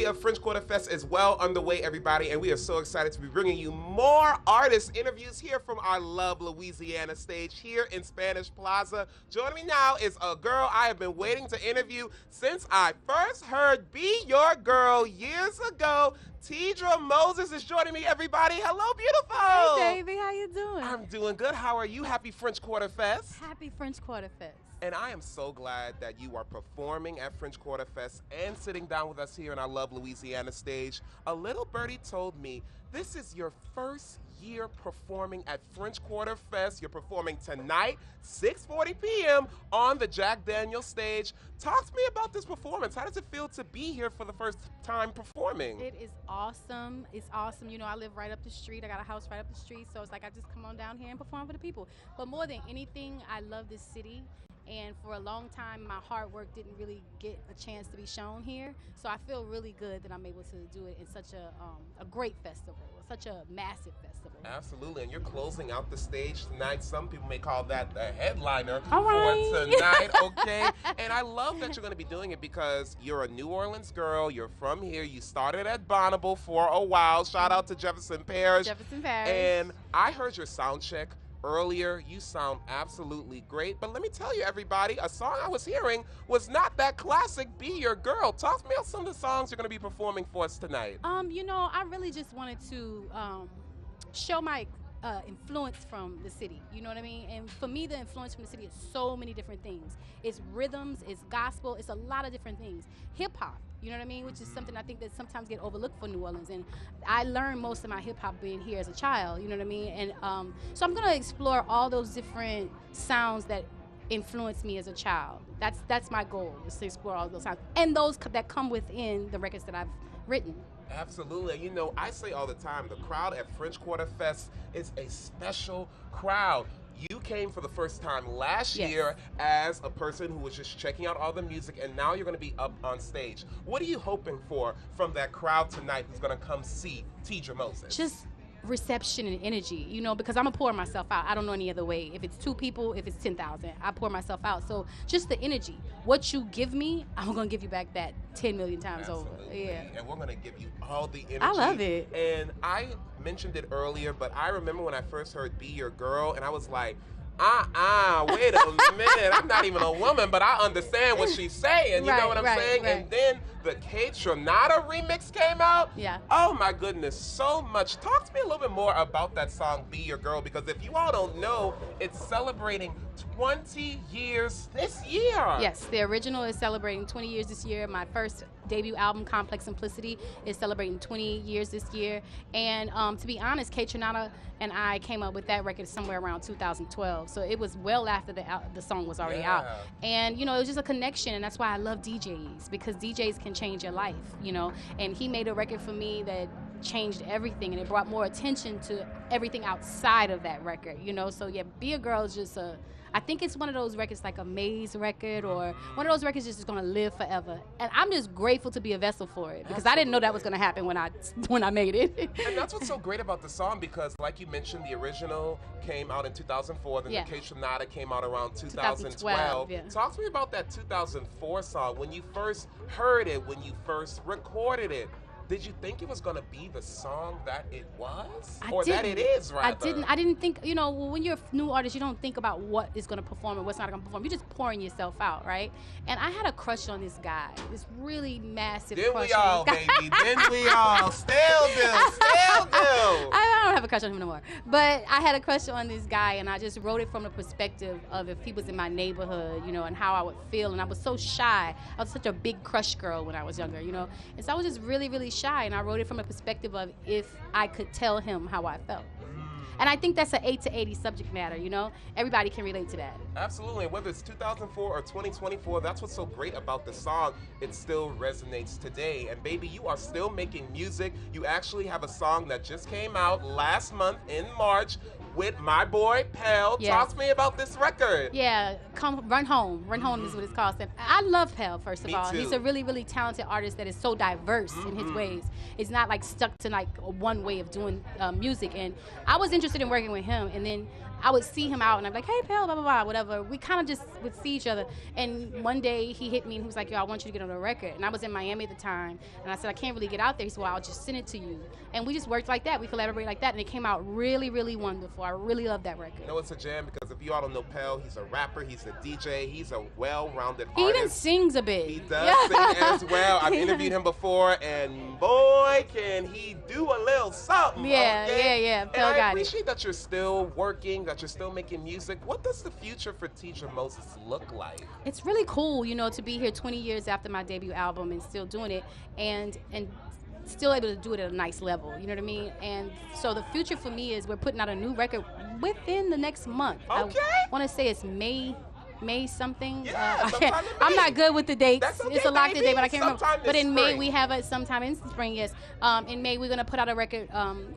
party of French Quarter Fest is well underway, everybody, and we are so excited to be bringing you more artist interviews here from our Love Louisiana stage here in Spanish Plaza. Joining me now is a girl I have been waiting to interview since I first heard Be Your Girl years ago. Teedra Moses is joining me, everybody. Hello, beautiful. Hey, baby, how you doing? I'm doing good. How are you? Happy French Quarter Fest. Happy French Quarter Fest. And I am so glad that you are performing at French Quarter Fest and sitting down with us here in our Love Louisiana stage. A little birdie told me this is your first year performing at French Quarter Fest. You're performing tonight, 6:40 p.m. on the Jack Daniels stage. Talk to me about this performance. How does it feel to be here for the first time performing? It is awesome. It's awesome. You know, I live right up the street. I got a house right up the street. So it's like I just come on down here and perform for the people. But more than anything, I love this city. And for a long time, my hard work didn't really get a chance to be shown here. So I feel really good that I'm able to do it in such a great festival, such a massive festival. Absolutely, and you're closing out the stage tonight. Some people may call that the headliner All for right. tonight, okay? And I love that you're going to be doing it because you're a New Orleans girl. You're from here. You started at Bonneville for a while. Shout out to Jefferson Parish. Jefferson Parish. And I heard your sound check earlier. You sound absolutely great. But let me tell you, everybody, a song I was hearing was not that classic, Be Your Girl. Talk to me about some of the songs you're going to be performing for us tonight. You know, I really just wanted to show my influence from the city. You know what I mean? And for me, the influence from the city is so many different things. It's rhythms, it's gospel, it's a lot of different things. Hip hop. You know what I mean? Which is something I think that sometimes get overlooked for New Orleans. And I learned most of my hip hop being here as a child. You know what I mean? And so I'm going to explore all those different sounds that influenced me as a child. That's my goal, is to explore all those sounds. And those that come within the records that I've written. Absolutely. You know, I say all the time, the crowd at French Quarter Fest is a special crowd. You came for the first time last year as a person who was just checking out all the music, and now you're going to be up on stage. What are you hoping for from that crowd tonight who's going to come see Teedra Moses? Just reception and energy, you know, because I'm gonna pour myself out. I don't know any other way. If it's 2 people, if it's 10,000, I pour myself out. So just the energy. What you give me, I'm gonna give you back that 10 million times over. Yeah. And we're gonna give you all the energy. I love it. And I mentioned it earlier, but I remember when I first heard Be Your Girl, and I was like, wait a minute. I'm not even a woman, but I understand what she's saying. You know what I'm saying? Right. And then the Teedra remix came out. Yeah. Oh my goodness, so much. Talk to me a little bit more about that song, Be Your Girl, because if you all don't know, it's celebrating 20 years this year. Yes, the original is celebrating 20 years this year. My first debut album, Complex Simplicity, is celebrating 20 years this year. And to be honest, Teedra and I came up with that record somewhere around 2012. So it was well after the song was already out. And, you know, it was just a connection, and that's why I love DJs, because DJs can change your life, you know. And he made a record for me that changed everything, and it brought more attention to everything outside of that record, you know. So, yeah, Be a Girl is just I think it's one of those records like a Maze record, or one of those records just is going to live forever. And I'm just grateful to be a vessel for it, because I didn't know that was going to happen when I made it. And that's what's so great about the song, because like you mentioned, the original came out in 2004, then the Teedra came out around 2012. Talk to me about that 2004 song. When you first heard it, when you first recorded it, did you think it was going to be the song that it was? That it is, rather? I didn't think, you know, when you're a new artist, you don't think about what is going to perform and what's not going to perform. You're just pouring yourself out, right? And I had a crush on this guy, this really massive crush on this guy. Didn't we all? Still do. I don't have a crush on him no more. But I had a crush on this guy, and I just wrote it from the perspective of if he was in my neighborhood, you know, and how I would feel. And I was so shy. I was such a big crush girl when I was younger, you know. And so I was just really, really shy, and I wrote it from a perspective of if I could tell him how I felt. And I think that's an 8 to 80 subject matter, you know? Everybody can relate to that. Absolutely. And whether it's 2004 or 2024, that's what's so great about the song. It still resonates today. And baby, you are still making music. You actually have a song that just came out last month in March with my boy, Pell. Yes. Talk to me about this record. Yeah, Run Home. Run Home is what it's called. And I love Pell, first of Me all. too. He's a really, really talented artist that is so diverse in his ways. It's not like stuck to like one way of doing music. And I was interested in working with him. And then I would see him out and I'm like, hey, pal, blah, blah, blah, whatever. We kind of just would see each other. And one day he hit me and he was like, yo, I want you to get on a record. And I was in Miami at the time. And I said, I can't really get out there. He said, well, I'll just send it to you. And we just worked like that. We collaborated like that. And it came out really, really wonderful. I really love that record. You know, it's a jam because if you all don't know Pell, he's a rapper, he's a DJ, he's a well-rounded He artist. even sings a bit. He does sing as well. I've interviewed him before, and boy, can he do a little something. Yeah, okay? yeah. And Pell I got it. appreciate that you're still working, that you're still making music. What does the future for Teedra Moses look like? It's really cool, you know, to be here 20 years after my debut album and still doing it and still able to do it at a nice level, you know what I mean? And so the future for me is we're putting out a new record within the next month. Okay. I want to say it's May something. Yeah, sometime in I'm May. not good with the dates. That's okay, it's a locked baby. date, but I can't Sometime remember. But this in May spring. we have it sometime in spring, yes. In May we're gonna put out a record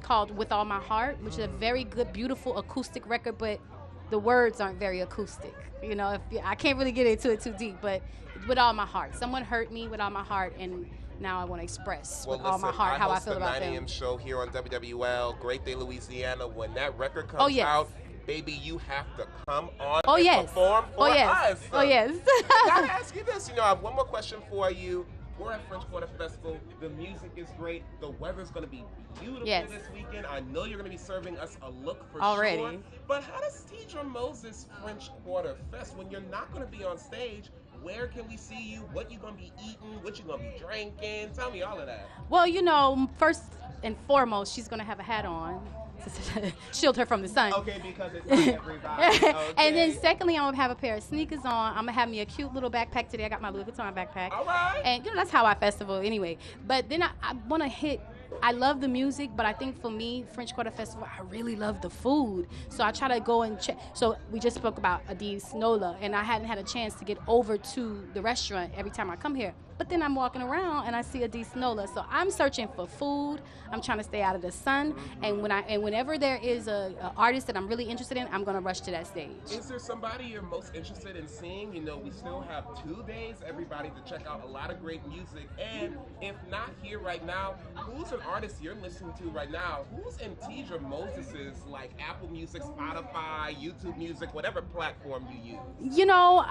called With All My Heart, which is a very good, beautiful acoustic record, but the words aren't very acoustic. You know, I can't really get into it too deep, but with all my heart. Someone hurt me with all my heart, and now I want to express with all my heart how I feel about I host the 9 them. a.m. show here on WWL, Great Day, Louisiana. When that record comes yes. out, baby, you have to come on Oh and yes. perform for Oh yes. us. Oh yes. I gotta ask you this. You know, I have one more question for you. We're at French Quarter Festival. The music is great. The weather's going to be beautiful Yes. this weekend. I know you're going to be serving us a look for Already. sure. But how does Teedra Moses French Quarter Fest, when you're not going to be on stage, where can we see you? What you going to be eating? What you going to be drinking? Tell me all of that. Well, you know, first and foremost, she's gonna have a hat on to shield her from the sun. Okay, because it's not everybody. Okay. And then secondly, I'm gonna have a pair of sneakers on. I'm gonna have me a cute little backpack today. I got my Louis Vuitton backpack. All right. And you know, that's how I festival anyway. But then I want to hit. I love the music, but I think for me, French Quarter Festival, I really love the food. So I try to go and check. So we just spoke about Adis Nola, and I hadn't had a chance to get over to the restaurant every time I come here. But then I'm walking around and I see Adis Nola. So I'm searching for food. I'm trying to stay out of the sun. And whenever there is a artist that I'm really interested in, I'm gonna rush to that stage. Is there somebody you're most interested in seeing? You know, we still have 2 days, everybody, to check out a lot of great music. And if not here right now, who's an artist you're listening to right now? Who's in Teedra Moses's, like, Apple Music, Spotify, YouTube Music, whatever platform you use? You know,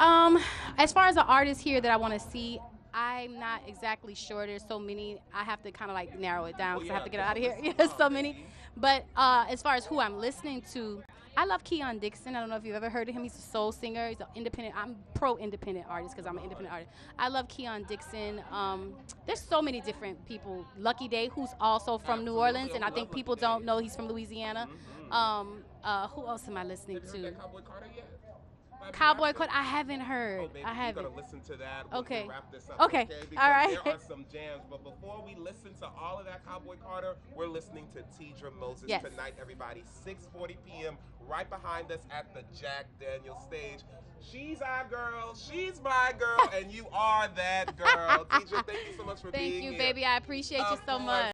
as far as the artists here that I want to see, I'm not exactly sure. There's so many. I have to kind of like narrow it down because I have to get out of here. There's so many. But as far as who I'm listening to, I love Keon Dixon. I don't know if you've ever heard of him. He's a soul singer. He's an independent. I'm pro-independent artist because I'm an independent artist. I love Keon Dixon. There's so many different people. Lucky Day, who's also from New Orleans, and I think people don't know he's from Louisiana. Who else am I listening Have you to? heard that Cowboy Carter yet? Cowboy Carter. I haven't heard. Oh, baby, I haven't. We're gonna listen to that. We're Okay. gonna wrap this up. Okay. Because All right. there are some jams. But before we listen to all of that Cowboy Carter, we're listening to Teedra Moses Yes. tonight, everybody. 6:40 p.m. right behind us at the Jack Daniels stage. She's our girl. She's my girl, and you are that girl. Teedra, thank you so much for being Thank you, here. baby. I appreciate you Of so course. much.